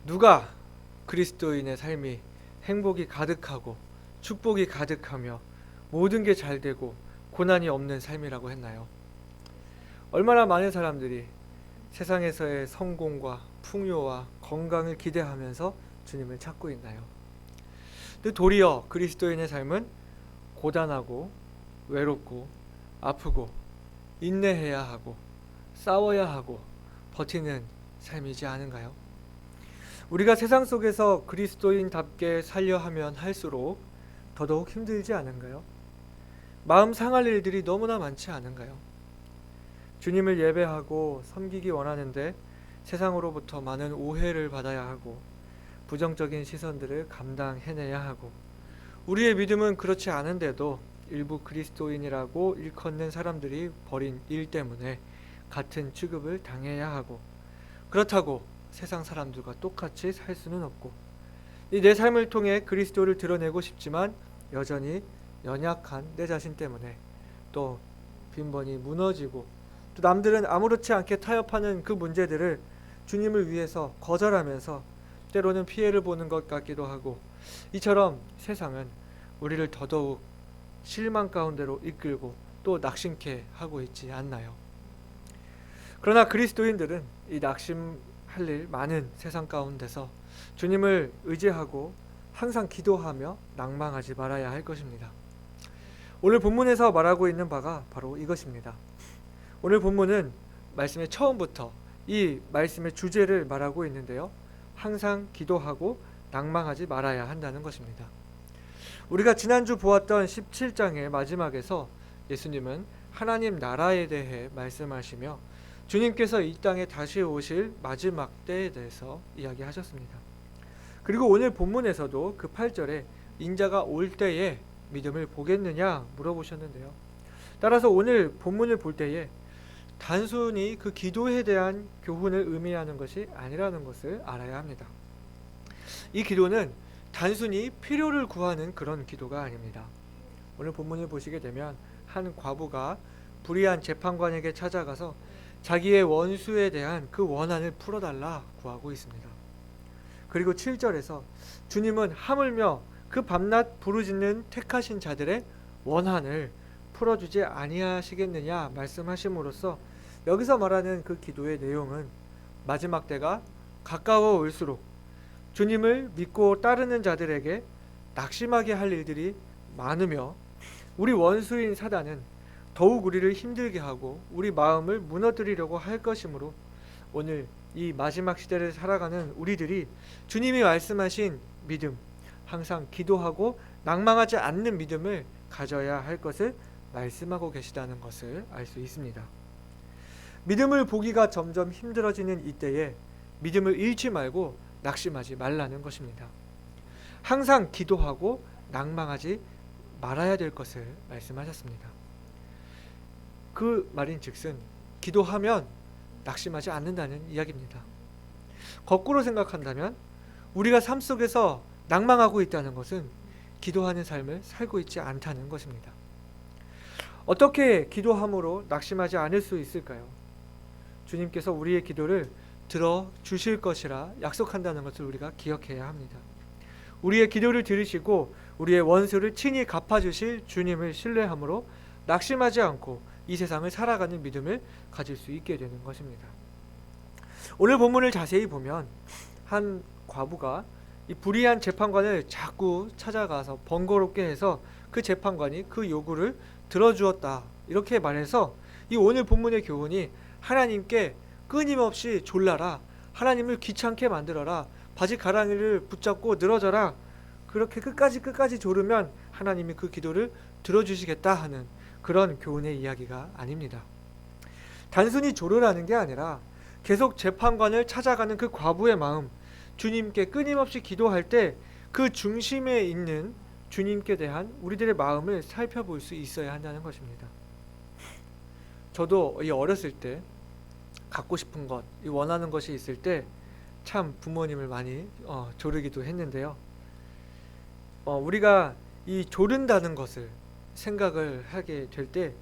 누가 그리스도인의 삶이 행복이 가득하고 축복이 가득하며 모든 게 잘 되고 고난이 없는 삶이라고 했나요? 얼마나 많은 사람들이 세상에서의 성공과 풍요와 건강을 기대하면서 주님을 찾고 있나요? 근데 도리어 그리스도인의 삶은 고단하고 외롭고 아프고 인내해야 하고 싸워야 하고 버티는 삶이지 않은가요? 우리가 세상 속에서 그리스도인답게 살려 하면 할수록 더더욱 힘들지 않은가요? 마음 상할 일들이 너무나 많지 않은가요? 주님을 예배하고 섬기기 원하는데 세상으로부터 많은 오해를 받아야 하고 부정적인 시선들을 감당해내야 하고 우리의 믿음은 그렇지 않은데도 일부 그리스도인이라고 일컫는 사람들이 벌인 일 때문에 같은 취급을 당해야 하고 그렇다고 세상 사람들과 똑같이 살 수는 없고 이 내 삶을 통해 그리스도를 드러내고 싶지만 여전히 연약한 내 자신 때문에 또 빈번히 무너지고 또 남들은 아무렇지 않게 타협하는 그 문제들을 주님을 위해서 거절하면서 때로는 피해를 보는 것 같기도 하고 이처럼 세상은 우리를 더더욱 실망 가운데로 이끌고 또 낙심케 하고 있지 않나요? 그러나 그리스도인들은 이 낙심할 일 많은 세상 가운데서 주님을 의지하고 항상 기도하며 낭망하지 말아야 할 것입니다. 오늘 본문에서 말하고 있는 바가 바로 이것입니다. 오늘 본문은 말씀의 처음부터 이 말씀의 주제를 말하고 있는데요. 항상 기도하고 낭망하지 말아야 한다는 것입니다. 우리가 지난주 보았던 17장의 마지막에서 예수님은 하나님 나라에 대해 말씀하시며 주님께서 이 땅에 다시 오실 마지막 때에 대해서 이야기하셨습니다. 그리고 오늘 본문에서도 그 8절에 인자가 올 때에 믿음을 보겠느냐 물어보셨는데요. 따라서 오늘 본문을 볼 때에 단순히 그 기도에 대한 교훈을 의미하는 것이 아니라는 것을 알아야 합니다. 이 기도는 단순히 필요를 구하는 그런 기도가 아닙니다. 오늘 본문을 보시게 되면 한 과부가 불의한 재판관에게 찾아가서 자기의 원수에 대한 그 원한을 풀어달라 구하고 있습니다. 그리고 7절에서 주님은 하물며 그 밤낮 부르짖는 택하신 자들의 원한을 풀어주지 아니하시겠느냐 말씀하심으로써 여기서 말하는 그 기도의 내용은 마지막 때가 가까워 올수록 주님을 믿고 따르는 자들에게 낙심하게 할 일들이 많으며 우리 원수인 사단은 더욱 우리를 힘들게 하고 우리 마음을 무너뜨리려고 할 것이므로 오늘 이 마지막 시대를 살아가는 우리들이 주님이 말씀하신 믿음, 항상 기도하고 낭망하지 않는 믿음을 가져야 할 것을 말씀하고 계시다는 것을 알 수 있습니다. 믿음을 보기가 점점 힘들어지는 이때에 믿음을 잃지 말고 낙심하지 말라는 것입니다. 항상 기도하고 낭망하지 말아야 될 것을 말씀하셨습니다. 그 말인즉슨 기도하면 낙심하지 않는다는 이야기입니다. 거꾸로 생각한다면 우리가 삶 속에서 낭망하고 있다는 것은 기도하는 삶을 살고 있지 않다는 것입니다. 어떻게 기도함으로 낙심하지 않을 수 있을까요? 주님께서 우리의 기도를 들어주실 것이라 약속한다는 것을 우리가 기억해야 합니다. 우리의 기도를 들으시고 우리의 원수를 친히 갚아주실 주님을 신뢰함으로 낙심하지 않고 이 세상을 살아가는 믿음을 가질 수 있게 되는 것입니다. 오늘 본문을 자세히 보면 한 과부가 이 불의한 재판관을 자꾸 찾아가서 번거롭게 해서 그 재판관이 그 요구를 들어주었다 이렇게 말해서 이 오늘 본문의 교훈이 하나님께 끊임없이 졸라라, 하나님을 귀찮게 만들어라, 바지 가랑이를 붙잡고 늘어져라, 그렇게 끝까지 조르면 하나님이 그 기도를 들어주시겠다 하는 그런 교훈의 이야기가 아닙니다. 단순히 조르라는 게 아니라 계속 재판관을 찾아가는 그 과부의 마음, 주님께 끊임없이 기도할 때 그 중심에 있는 주님께 대한 우리들의 마음을 살펴볼 수 있어야 한다는 것입니다. 저도 어렸을 때 갖고 싶은 것, 원하는 것이 있을 때 참 부모님을 많이 조르기도 했는데요. 우리가 이 조른다는 것을 생각을 하게 될 때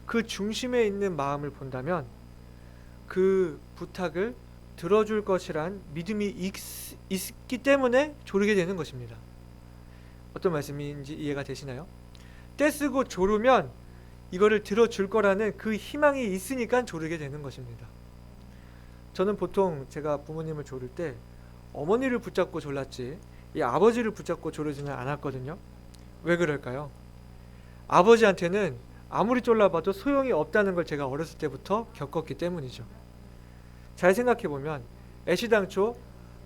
그 중심에 있는 마음을 본다면 그 부탁을 들어줄 것이란 믿음이 있기 때문에 조르게 되는 것입니다. 어떤 말씀인지 이해가 되시나요? 떼쓰고 조르면 이거를 들어줄 거라는 그 희망이 있으니까 조르게 되는 것입니다. 저는 보통 제가 부모님을 조를 때 어머니를 붙잡고 졸랐지 이 아버지를 붙잡고 조르지는 않았거든요. 왜 그럴까요? 아버지한테는 아무리 졸라봐도 소용이 없다는 걸 제가 어렸을 때부터 겪었기 때문이죠. 잘 생각해보면 애시당초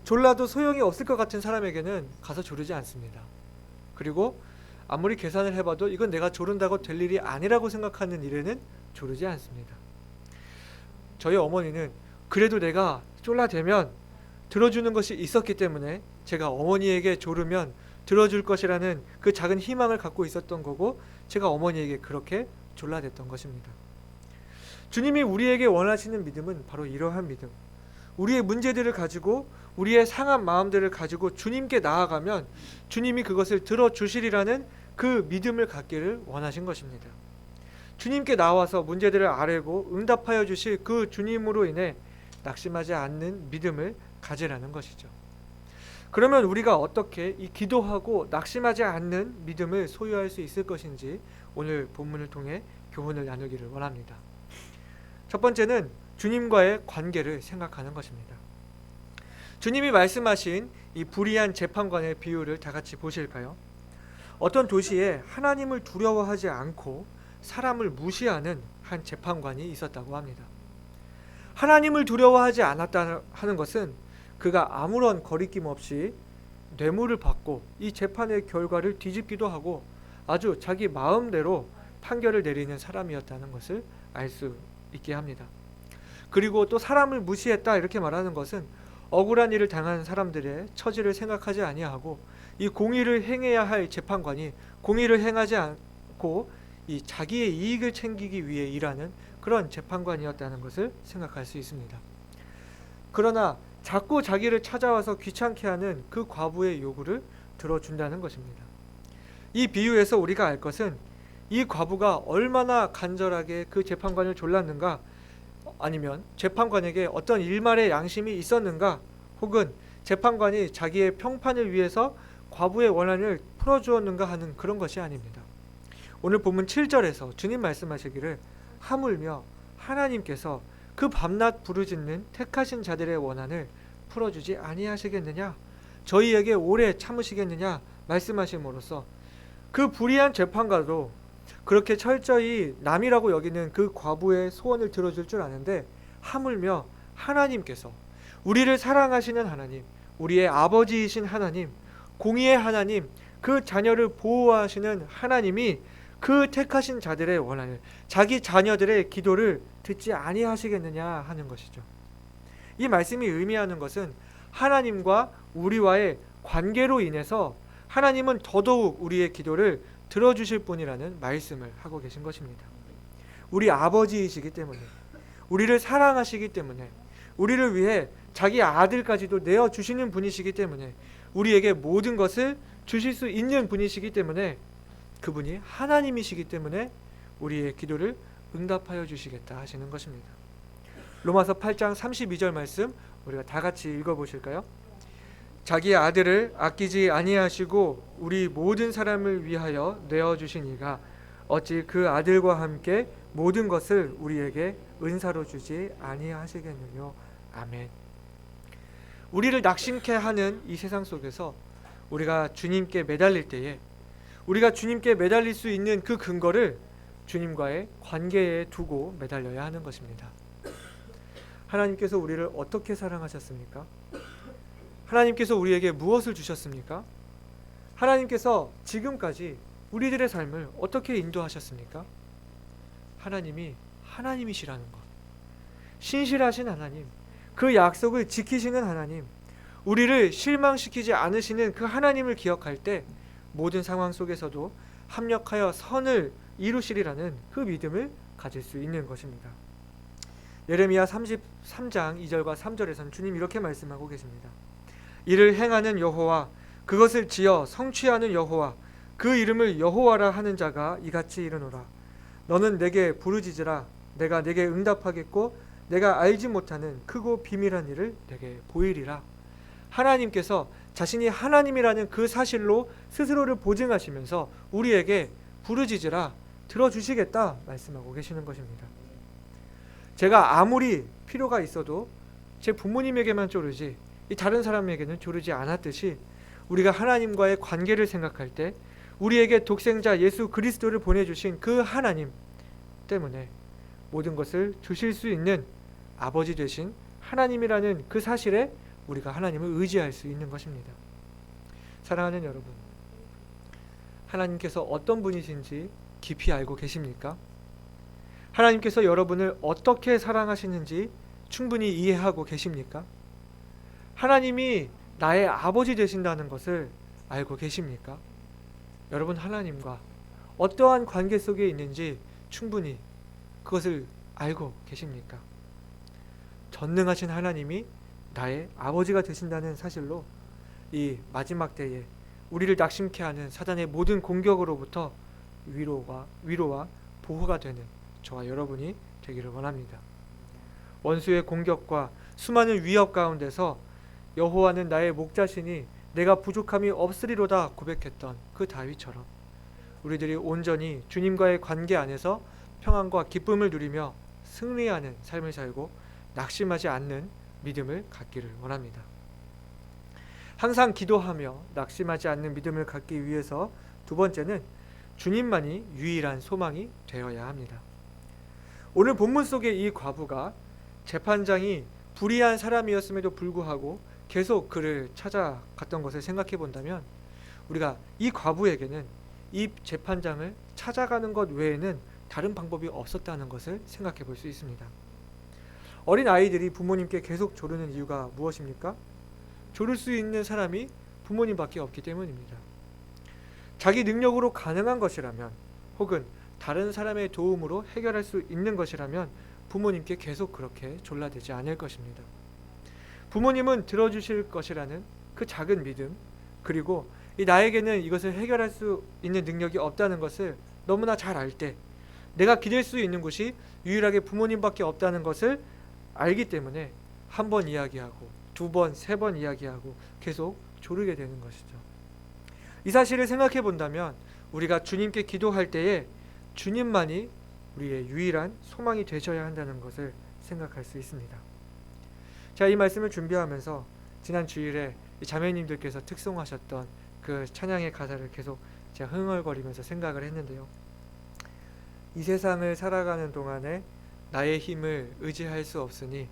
졸라도 소용이 없을 것 같은 사람에게는 가서 조르지 않습니다. 그리고 아무리 계산을 해봐도 이건 내가 조른다고 될 일이 아니라고 생각하는 일에는 조르지 않습니다. 저희 어머니는 그래도 내가 졸라대면 들어주는 것이 있었기 때문에 제가 어머니에게 조르면 들어줄 것이라는 그 작은 희망을 갖고 있었던 거고 제가 어머니에게 그렇게 졸라댔던 것입니다. 주님이 우리에게 원하시는 믿음은 바로 이러한 믿음. 우리의 문제들을 가지고 우리의 상한 마음들을 가지고 주님께 나아가면 주님이 그것을 들어주시리라는 그 믿음을 갖기를 원하신 것입니다. 주님께 나와서 문제들을 아뢰고 응답하여 주실 그 주님으로 인해 낙심하지 않는 믿음을 가지라는 것이죠. 그러면 우리가 어떻게 이 기도하고 낙심하지 않는 믿음을 소유할 수 있을 것인지 오늘 본문을 통해 교훈을 나누기를 원합니다. 첫 번째는 주님과의 관계를 생각하는 것입니다. 주님이 말씀하신 이 불의한 재판관의 비유를 다 같이 보실까요? 어떤 도시에 하나님을 두려워하지 않고 사람을 무시하는 한 재판관이 있었다고 합니다. 하나님을 두려워하지 않았다 하는 것은 그가 아무런 거리낌 없이 뇌물을 받고 이 재판의 결과를 뒤집기도 하고 아주 자기 마음대로 판결을 내리는 사람이었다는 것을 알 수 있게 합니다. 그리고 또 사람을 무시했다 이렇게 말하는 것은 억울한 일을 당한 사람들의 처지를 생각하지 아니하고 이 공의를 행해야 할 재판관이 공의를 행하지 않고 이 자기의 이익을 챙기기 위해 일하는 그런 재판관이었다는 것을 생각할 수 있습니다. 그러나 자꾸 자기를 찾아와서 귀찮게 하는 그 과부의 요구를 들어준다는 것입니다. 이 비유에서 우리가 알 것은 이 과부가 얼마나 간절하게 그 재판관을 졸랐는가, 아니면 재판관에게 어떤 일말의 양심이 있었는가, 혹은 재판관이 자기의 평판을 위해서 과부의 원한을 풀어주었는가 하는 그런 것이 아닙니다. 오늘 본문 7절에서 주님 말씀하시기를 하물며 하나님께서 그 밤낮 부르짖는 택하신 자들의 원한을 풀어주지 아니하시겠느냐, 저희에게 오래 참으시겠느냐 말씀하심으로써 그 불의한 재판관도 그렇게 철저히 남이라고 여기는 그 과부의 소원을 들어줄 줄 아는데 하물며 하나님께서 우리를 사랑하시는 하나님, 우리의 아버지이신 하나님, 공의의 하나님, 그 자녀를 보호하시는 하나님이 그 택하신 자들의 원한을, 자기 자녀들의 기도를 듣지 아니하시겠느냐 하는 것이죠. 이 말씀이 의미하는 것은 하나님과 우리와의 관계로 인해서 하나님은 더더욱 우리의 기도를 들어주실 분이라는 말씀을 하고 계신 것입니다. 우리 아버지이시기 때문에, 우리를 사랑하시기 때문에, 우리를 위해 자기 아들까지도 내어주시는 분이시기 때문에, 우리에게 모든 것을 주실 수 있는 분이시기 때문에, 그분이 하나님이시기 때문에 우리의 기도를 응답하여 주시겠다 하시는 것입니다. 로마서 8장 32절 말씀 우리가 다 같이 읽어보실까요? 자기 아들을 아끼지 아니하시고 우리 모든 사람을 위하여 내어주신 이가 어찌 그 아들과 함께 모든 것을 우리에게 은사로 주지 아니하시겠느냐. 아멘. 우리를 낙심케 하는 이 세상 속에서 우리가 주님께 매달릴 때에 우리가 주님께 매달릴 수 있는 그 근거를 주님과의 관계에 두고 매달려야 하는 것입니다. 하나님께서 우리를 어떻게 사랑하셨습니까? 하나님께서 우리에게 무엇을 주셨습니까? 하나님께서 지금까지 우리들의 삶을 어떻게 인도하셨습니까? 하나님이 하나님이시라는 것, 신실하신 하나님, 그 약속을 지키시는 하나님, 우리를 실망시키지 않으시는 그 하나님을 기억할 때 모든 상황 속에서도 합력하여 선을 이루시리라는 그 믿음을 가질 수 있는 것입니다. 예레미야 33장 2절과 3절에서는 주님 이렇게 말씀하고 계십니다. 이를 행하는 여호와, 그것을 지어 성취하는 여호와, 그 이름을 여호와라 하는 자가 이같이 이르노라. 너는 내게 부르짖으라. 내가 내게 응답하겠고 내가 알지 못하는 크고 비밀한 일을 내게 보이리라. 하나님께서 자신이 하나님이라는 그 사실로 스스로를 보증하시면서 우리에게 부르짖으라 들어주시겠다 말씀하고 계시는 것입니다. 제가 아무리 필요가 있어도 제 부모님에게만 조르지 이 다른 사람에게는 조르지 않았듯이 우리가 하나님과의 관계를 생각할 때 우리에게 독생자 예수 그리스도를 보내주신 그 하나님 때문에 모든 것을 주실 수 있는 아버지 되신 하나님이라는 그 사실에 우리가 하나님을 의지할 수 있는 것입니다. 사랑하는 여러분, 하나님께서 어떤 분이신지 깊이 알고 계십니까? 하나님께서 여러분을 어떻게 사랑하시는지 충분히 이해하고 계십니까? 하나님이 나의 아버지 되신다는 것을 알고 계십니까? 여러분, 하나님과 어떠한 관계 속에 있는지 충분히 그것을 알고 계십니까? 전능하신 하나님이 나의 아버지가 되신다는 사실로 이 마지막 때에 우리를 낙심케 하는 사단의 모든 공격으로부터 위로와 보호가 되는 저와 여러분이 되기를 원합니다. 원수의 공격과 수많은 위협 가운데서 여호와는 나의 목자시니 내가 부족함이 없으리로다 고백했던 그 다윗처럼 우리들이 온전히 주님과의 관계 안에서 평안과 기쁨을 누리며 승리하는 삶을 살고 낙심하지 않는 믿음을 갖기를 원합니다. 항상 기도하며 낙심하지 않는 믿음을 갖기 위해서 두 번째는 주님만이 유일한 소망이 되어야 합니다. 오늘 본문 속의 이 과부가 재판장이 불의한 사람이었음에도 불구하고 계속 그를 찾아갔던 것을 생각해 본다면 우리가 이 과부에게는 이 재판장을 찾아가는 것 외에는 다른 방법이 없었다는 것을 생각해 볼 수 있습니다. 어린 아이들이 부모님께 계속 조르는 이유가 무엇입니까? 조를 수 있는 사람이 부모님밖에 없기 때문입니다. 자기 능력으로 가능한 것이라면 혹은 다른 사람의 도움으로 해결할 수 있는 것이라면 부모님께 계속 그렇게 졸라대지 않을 것입니다. 부모님은 들어주실 것이라는 그 작은 믿음, 그리고 나에게는 이것을 해결할 수 있는 능력이 없다는 것을 너무나 잘 알 때 내가 기댈 수 있는 곳이 유일하게 부모님밖에 없다는 것을 알기 때문에 한 번 이야기하고 두 번, 세 번 이야기하고 계속 조르게 되는 것이죠. 이 사실을 생각해 본다면 우리가 주님께 기도할 때에 주님만이 우리의 유일한 소망이 되셔야 한다는 것을 생각할 수 있습니다. 자, 이 말씀을 준비하면서 지난 주일에 자매님들께서 특송하셨던 그 찬양의 가사를 계속 제가 흥얼거리면서 생각을 했는데요. 이 세상을 살아가는 동안에 나의 힘을 의지할 수 없으니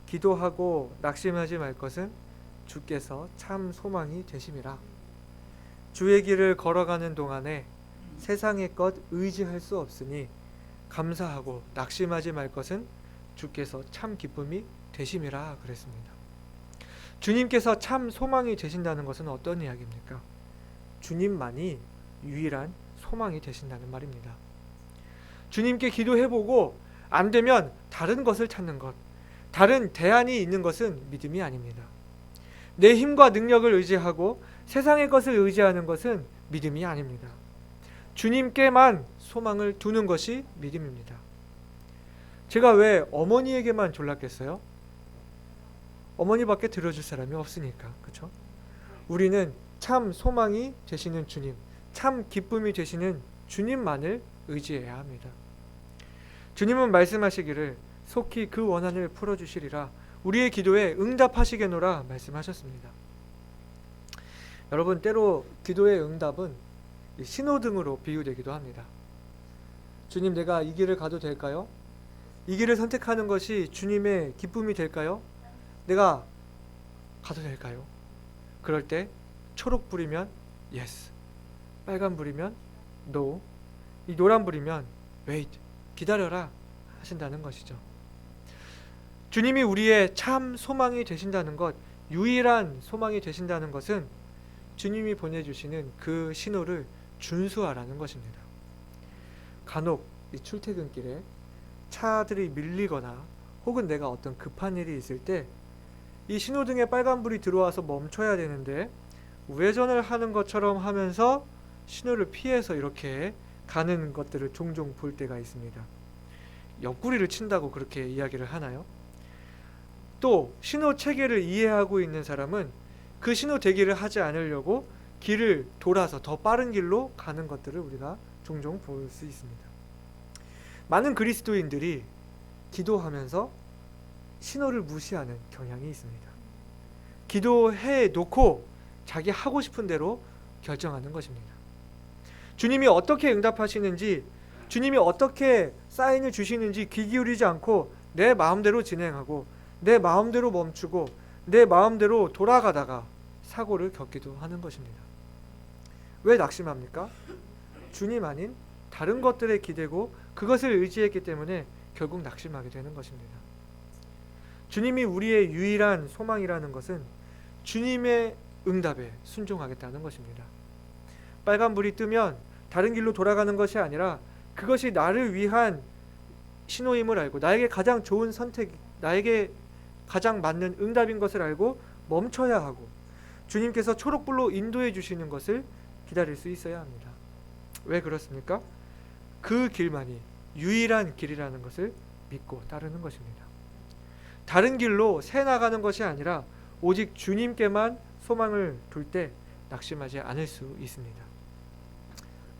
기도하고 낙심하지 말 것은 주께서 참 소망이 되심이라. 주의 길을 걸어가는 동안에 세상의 것 의지할 수 없으니 감사하고 낙심하지 말 것은 주께서 참 기쁨이 되심이라 그랬습니다. 주님께서 참 소망이 되신다는 것은 어떤 이야기입니까? 주님만이 유일한 소망이 되신다는 말입니다. 주님께 기도해보고 안 되면 다른 것을 찾는 것, 다른 대안이 있는 것은 믿음이 아닙니다. 내 힘과 능력을 의지하고 세상의 것을 의지하는 것은 믿음이 아닙니다. 주님께만 소망을 두는 것이 믿음입니다. 제가 왜 어머니에게만 졸랐겠어요? 어머니밖에 들어줄 사람이 없으니까, 그렇죠? 우리는 참 소망이 되시는 주님, 참 기쁨이 되시는 주님만을 의지해야 합니다. 주님은 말씀하시기를 속히 그 원한을 풀어주시리라 우리의 기도에 응답하시겠노라 말씀하셨습니다. 여러분, 때로 기도의 응답은 신호등으로 비유되기도 합니다. 주님, 내가 이 길을 가도 될까요? 이 길을 선택하는 것이 주님의 기쁨이 될까요? 내가 가도 될까요? 그럴 때 초록불이면 yes, 빨간불이면 no, 이 노란불이면 wait, 기다려라 하신다는 것이죠. 주님이 우리의 참 소망이 되신다는 것, 유일한 소망이 되신다는 것은 주님이 보내주시는 그 신호를 준수하라는 것입니다. 간혹 이 출퇴근길에 차들이 밀리거나 혹은 내가 어떤 급한 일이 있을 때 이 신호등에 빨간불이 들어와서 멈춰야 되는데 우회전을 하는 것처럼 하면서 신호를 피해서 이렇게 가는 것들을 종종 볼 때가 있습니다. 옆구리를 친다고 그렇게 이야기를 하나요? 또 신호 체계를 이해하고 있는 사람은 그 신호 대기를 하지 않으려고 길을 돌아서 더 빠른 길로 가는 것들을 우리가 종종 볼 수 있습니다. 많은 그리스도인들이 기도하면서 신호를 무시하는 경향이 있습니다. 기도해 놓고 자기 하고 싶은 대로 결정하는 것입니다. 주님이 어떻게 응답하시는지, 주님이 어떻게 사인을 주시는지 귀 기울이지 않고 내 마음대로 진행하고 내 마음대로 멈추고 내 마음대로 돌아가다가 사고를 겪기도 하는 것입니다. 왜 낙심합니까? 주님 아닌 다른 것들에 기대고 그것을 의지했기 때문에 결국 낙심하게 되는 것입니다. 주님이 우리의 유일한 소망이라는 것은 주님의 응답에 순종하겠다는 것입니다. 빨간불이 뜨면 다른 길로 돌아가는 것이 아니라 그것이 나를 위한 신호임을 알고 나에게 가장 좋은 선택, 나에게 가장 맞는 응답인 것을 알고 멈춰야 하고 주님께서 초록불로 인도해 주시는 것을 기다릴 수 있어야 합니다. 왜 그렇습니까? 그 길만이 유일한 길이라는 것을 믿고 따르는 것입니다. 다른 길로 새 나가는 것이 아니라 오직 주님께만 소망을 둘 때 낙심하지 않을 수 있습니다.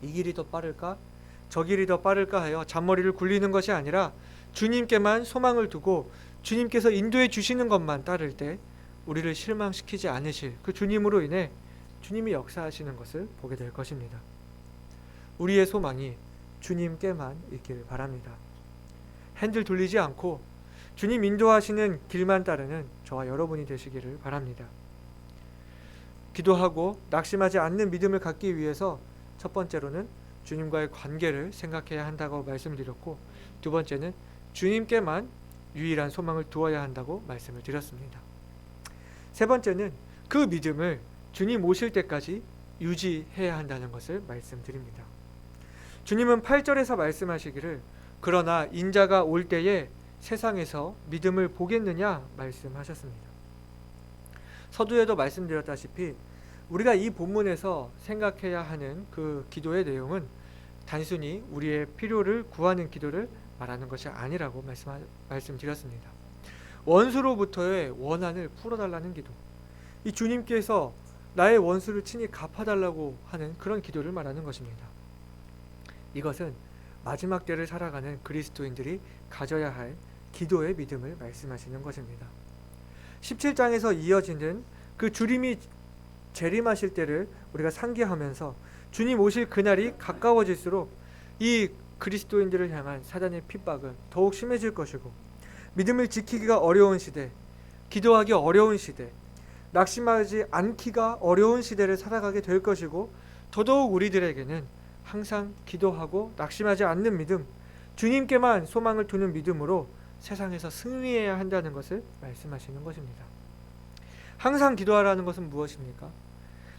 이 길이 더 빠를까? 저 길이 더 빠를까 하여 잔머리를 굴리는 것이 아니라 주님께만 소망을 두고 주님께서 인도해 주시는 것만 따를 때 우리를 실망시키지 않으실 그 주님으로 인해 주님이 역사하시는 것을 보게 될 것입니다. 우리의 소망이 주님께만 있기를 바랍니다. 핸들 돌리지 않고 주님 인도하시는 길만 따르는 저와 여러분이 되시기를 바랍니다. 기도하고 낙심하지 않는 믿음을 갖기 위해서 첫 번째로는 주님과의 관계를 생각해야 한다고 말씀드렸고, 두 번째는 주님께만 유일한 소망을 두어야 한다고 말씀을 드렸습니다. 세 번째는 그 믿음을 주님 오실 때까지 유지해야 한다는 것을 말씀드립니다. 주님은 8절에서 말씀하시기를 그러나 인자가 올 때에 세상에서 믿음을 보겠느냐 말씀하셨습니다. 서두에도 말씀드렸다시피 우리가 이 본문에서 생각해야 하는 그 기도의 내용은 단순히 우리의 필요를 구하는 기도를 말하는 것이 아니라고 말씀드렸습니다. 원수로부터의 원한을 풀어달라는 기도, 이 주님께서 나의 원수를 친히 갚아달라고 하는 그런 기도를 말하는 것입니다. 이것은 마지막 때를 살아가는 그리스도인들이 가져야 할 기도의 믿음을 말씀하시는 것입니다. 17장에서 이어지는 그 주님이 재림하실 때를 우리가 상기하면서 주님 오실 그날이 가까워질수록 이 그리스도인들을 향한 사단의 핍박은 더욱 심해질 것이고 믿음을 지키기가 어려운 시대, 기도하기 어려운 시대, 낙심하지 않기가 어려운 시대를 살아가게 될 것이고 더더욱 우리들에게는 항상 기도하고 낙심하지 않는 믿음, 주님께만 소망을 두는 믿음으로 세상에서 승리해야 한다는 것을 말씀하시는 것입니다. 항상 기도하라는 것은 무엇입니까?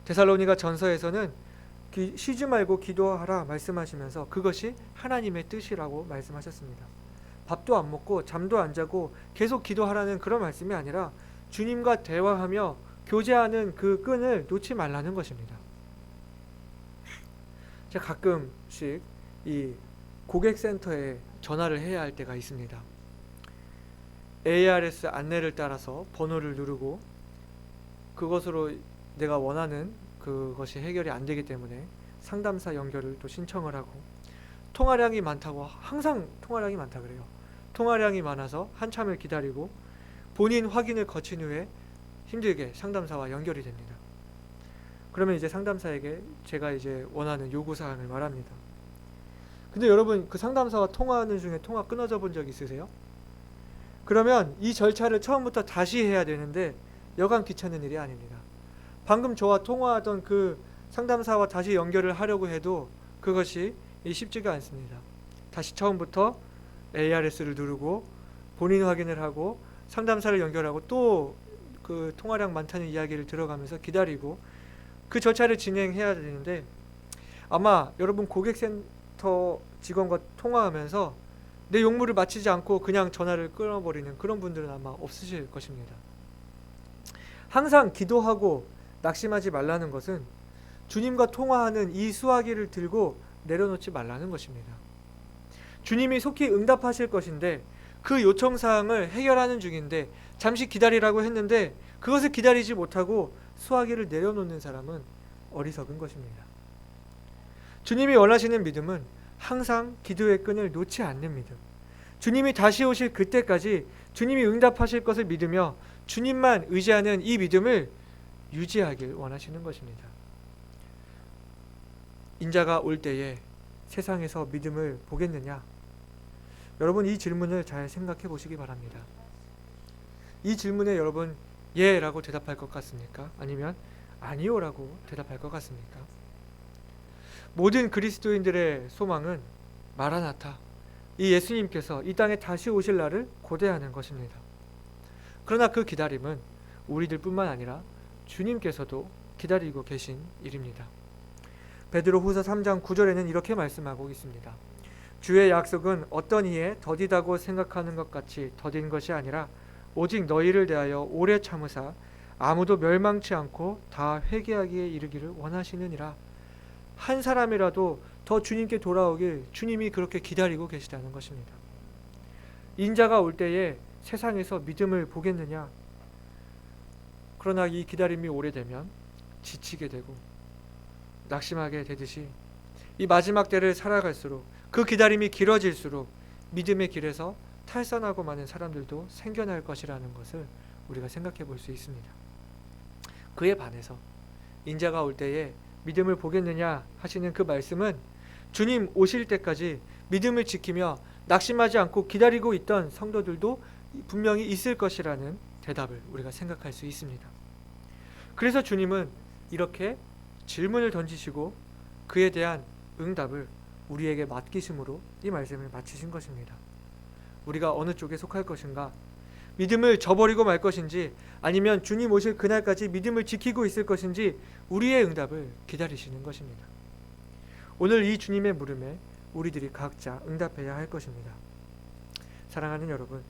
데살로니가 전서에서는 쉬지 말고 기도하라 말씀하시면서 그것이 하나님의 뜻이라고 말씀하셨습니다. 밥도 안 먹고 잠도 안 자고 계속 기도하라는 그런 말씀이 아니라 주님과 대화하며 교제하는 그 끈을 놓지 말라는 것입니다. 제가 가끔씩 이 고객센터에 전화를 해야 할 때가 있습니다. ARS 안내를 따라서 번호를 누르고 그것으로 내가 원하는 그것이 해결이 안 되기 때문에 상담사 연결을 또 신청을 하고 통화량이 많다고 항상 통화량이 많다 그래요. 통화량이 많아서 한참을 기다리고 본인 확인을 거친 후에 힘들게 상담사와 연결이 됩니다. 그러면 이제 상담사에게 제가 이제 원하는 요구사항을 말합니다. 근데 여러분 그 상담사와 통화하는 중에 통화 끊어져 본 적 있으세요? 그러면 이 절차를 처음부터 다시 해야 되는데 여간 귀찮은 일이 아닙니다. 방금 저와 통화하던 그 상담사와 다시 연결을 하려고 해도 그것이 쉽지가 않습니다. 다시 처음부터 ARS를 누르고 본인 확인을 하고 상담사를 연결하고 또 그 통화량 많다는 이야기를 들어가면서 기다리고 그 절차를 진행해야 되는데 아마 여러분 고객센터 직원과 통화하면서 내 용무를 마치지 않고 그냥 전화를 끊어버리는 그런 분들은 아마 없으실 것입니다. 항상 기도하고 낙심하지 말라는 것은 주님과 통화하는 이 수화기를 들고 내려놓지 말라는 것입니다. 주님이 속히 응답하실 것인데 그 요청사항을 해결하는 중인데 잠시 기다리라고 했는데 그것을 기다리지 못하고 수화기를 내려놓는 사람은 어리석은 것입니다. 주님이 원하시는 믿음은 항상 기도의 끈을 놓지 않는 믿음, 주님이 다시 오실 그때까지 주님이 응답하실 것을 믿으며 주님만 의지하는 이 믿음을 유지하길 원하시는 것입니다. 인자가 올 때에 세상에서 믿음을 보겠느냐? 여러분, 이 질문을 잘 생각해 보시기 바랍니다. 이 질문에 여러분 예 라고 대답할 것 같습니까? 아니면 아니요 라고 대답할 것 같습니까? 모든 그리스도인들의 소망은 마라나타, 이 예수님께서 이 땅에 다시 오실 날을 고대하는 것입니다. 그러나 그 기다림은 우리들 뿐만 아니라 주님께서도 기다리고 계신 일입니다. 베드로후서 3장 9절에는 이렇게 말씀하고 있습니다. 주의 약속은 어떤 이에 더디다고 생각하는 것 같이 더딘 것이 아니라 오직 너희를 대하여 오래 참으사 아무도 멸망치 않고 다 회개하기에 이르기를 원하시느니라. 한 사람이라도 더 주님께 돌아오길 주님이 그렇게 기다리고 계시다는 것입니다. 인자가 올 때에 세상에서 믿음을 보겠느냐? 그러나 이 기다림이 오래되면 지치게 되고 낙심하게 되듯이 이 마지막 때를 살아갈수록 그 기다림이 길어질수록 믿음의 길에서 탈선하고 많은 사람들도 생겨날 것이라는 것을 우리가 생각해 볼 수 있습니다. 그에 반해서 인자가 올 때에 믿음을 보겠느냐 하시는 그 말씀은 주님 오실 때까지 믿음을 지키며 낙심하지 않고 기다리고 있던 성도들도 분명히 있을 것이라는 대답을 우리가 생각할 수 있습니다. 그래서 주님은 이렇게 질문을 던지시고 그에 대한 응답을 우리에게 맡기심으로 이 말씀을 마치신 것입니다. 우리가 어느 쪽에 속할 것인가? 믿음을 저버리고 말 것인지 아니면 주님 오실 그날까지 믿음을 지키고 있을 것인지 우리의 응답을 기다리시는 것입니다. 오늘 이 주님의 물음에 우리들이 각자 응답해야 할 것입니다. 사랑하는 여러분,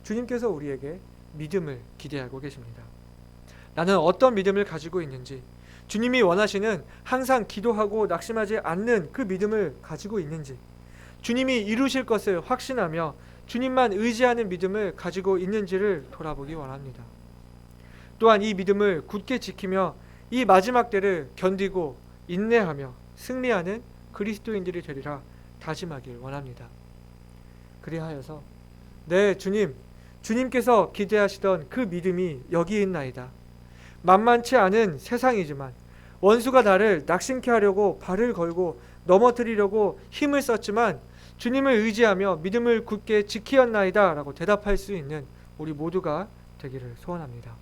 주님께서 우리에게 믿음을 기대하고 계십니다. 나는 어떤 믿음을 가지고 있는지, 주님이 원하시는 항상 기도하고 낙심하지 않는 그 믿음을 가지고 있는지, 주님이 이루실 것을 확신하며 주님만 의지하는 믿음을 가지고 있는지를 돌아보기 원합니다. 또한 이 믿음을 굳게 지키며 이 마지막 때를 견디고 인내하며 승리하는 그리스도인들이 되리라 다짐하길 원합니다. 그리하여서 네 주님, 주님께서 기대하시던 그 믿음이 여기 있나이다. 만만치 않은 세상이지만 원수가 나를 낙심케 하려고 발을 걸고 넘어뜨리려고 힘을 썼지만 주님을 의지하며 믿음을 굳게 지키었나이다 라고 대답할 수 있는 우리 모두가 되기를 소원합니다.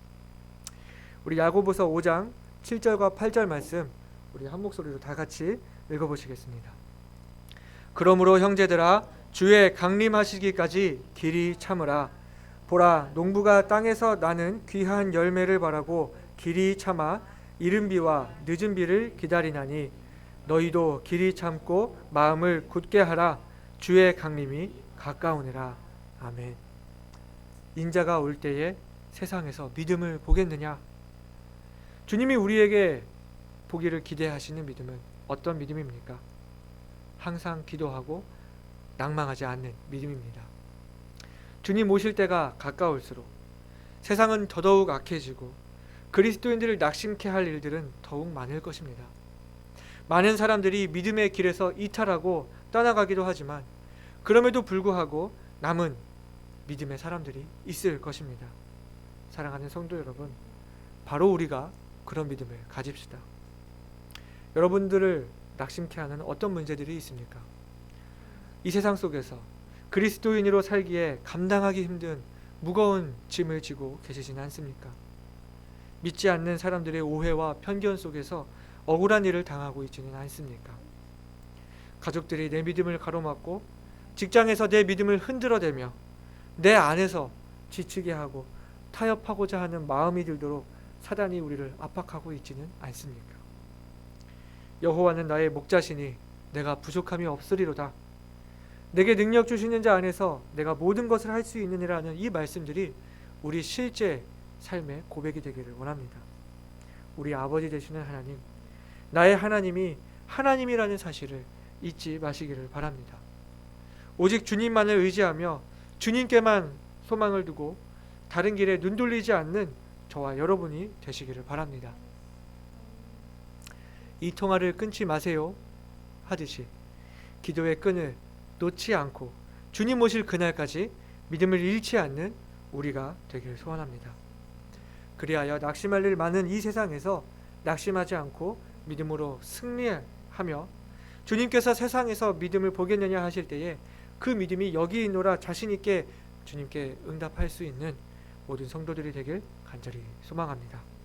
우리 야고보서 5장 7절과 8절 말씀 우리 한 목소리로 다 같이 읽어보시겠습니다. 그러므로 형제들아 주의 강림하시기까지 길이 참으라. 보라, 농부가 땅에서 나는 귀한 열매를 바라고 길이 참아 이른 비와 늦은 비를 기다리나니 너희도 길이 참고 마음을 굳게 하라. 주의 강림이 가까우니라. 아멘. 인자가 올 때에 세상에서 믿음을 보겠느냐? 주님이 우리에게 보기를 기대하시는 믿음은 어떤 믿음입니까? 항상 기도하고 낭망하지 않는 믿음입니다. 주님 오실 때가 가까울수록 세상은 더더욱 악해지고 그리스도인들을 낙심케 할 일들은 더욱 많을 것입니다. 많은 사람들이 믿음의 길에서 이탈하고 떠나가기도 하지만 그럼에도 불구하고 남은 믿음의 사람들이 있을 것입니다. 사랑하는 성도 여러분, 바로 우리가 그런 믿음을 가집시다. 여러분들을 낙심케 하는 어떤 문제들이 있습니까? 이 세상 속에서 그리스도인으로 살기에 감당하기 힘든 무거운 짐을 지고 계시진 않습니까? 믿지 않는 사람들의 오해와 편견 속에서 억울한 일을 당하고 있지는 않습니까? 가족들이 내 믿음을 가로막고 직장에서 내 믿음을 흔들어대며 내 안에서 지치게 하고 타협하고자 하는 마음이 들도록 사단이 우리를 압박하고 있지는 않습니까? 여호와는 나의 목자시니 내가 부족함이 없으리로다. 내게 능력 주시는 자 안에서 내가 모든 것을 할 수 있느니라는 이 말씀들이 우리 실제 삶의 고백이 되기를 원합니다. 우리 아버지 되시는 하나님, 나의 하나님이 하나님이라는 사실을 잊지 마시기를 바랍니다. 오직 주님만을 의지하며 주님께만 소망을 두고 다른 길에 눈 돌리지 않는 저와 여러분이 되시기를 바랍니다. 이 통화를 끊지 마세요 하듯이 기도의 끈을 놓지 않고 주님 오실 그날까지 믿음을 잃지 않는 우리가 되길 소원합니다. 그리하여 낙심할 일 많은 이 세상에서 낙심하지 않고 믿음으로 승리하며 주님께서 세상에서 믿음을 보겠느냐 하실 때에 그 믿음이 여기 있노라 자신 있게 주님께 응답할 수 있는 모든 성도들이 되길 간절히 소망합니다.